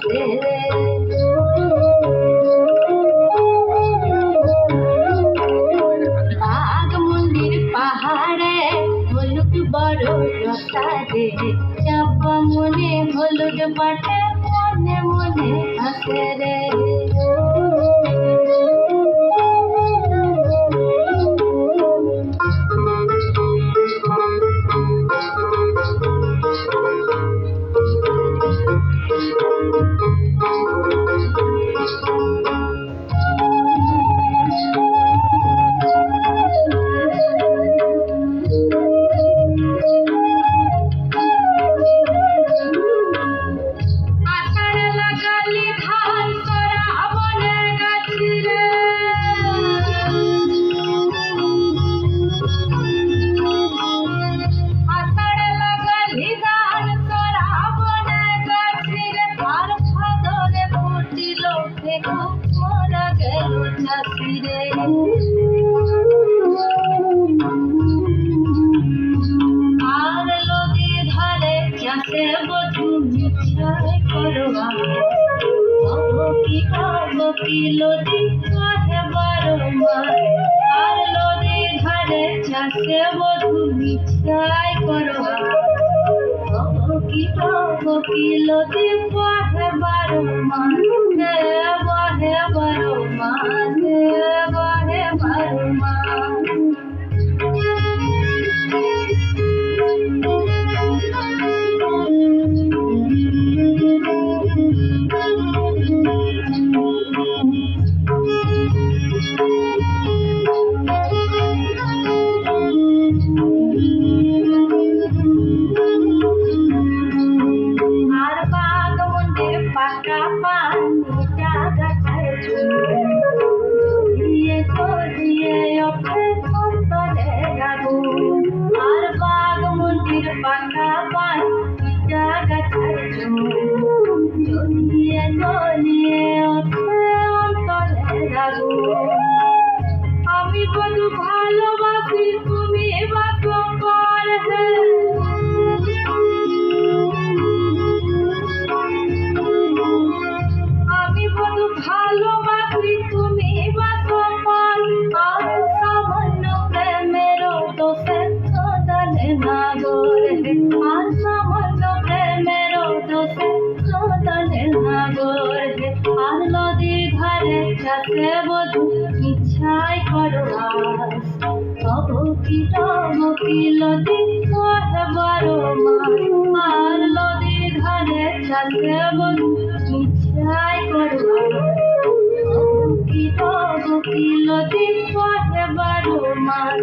আছে রে। বাঘমুন্ডির পাহাড়ে হলুদ বড় প্রসাদে, চাপা মনে হলুদ পাটে মনে মনে হাসে রে। আর নদী ধারে চাষে বধূ মিছাই করবা, কি নদী কাহে বারবার। আর নদী ধারে চাষে বধূ মিছাই করবা, কি নদী কাহে বারবার। বাহে বারবার, বাহে বারবার। আর বাঘমুন্ডির পাকা পান গাছায় ঝুলিয়ে চলিয়ে ওঠে অন্তরে আগুন। আর বাঘমুন্ডির পাকা পান গাছায় ঝুলিয়ে চলিয়ে ওঠে অন্তরে আগুন। আমি বধূ ভালোবাসি তুমি বাসো পর হে, আমি বধূ ভালোবাসি তুমি বাসো পর। আর সামান্য প্রেমের দোষে কাঁদালে না গোরে, আর সামান্য প্রেমের দোষে কাঁদালে না গোরে। আর নদী ধারে চাষে বধূ ইচ্ছাই করো আস, তবু কি নদী কাহে বারবার। আর নদী ধারে চাষে বধূ ইচ্ছাই করো আস, তবু কি নদী কাহে বারবার।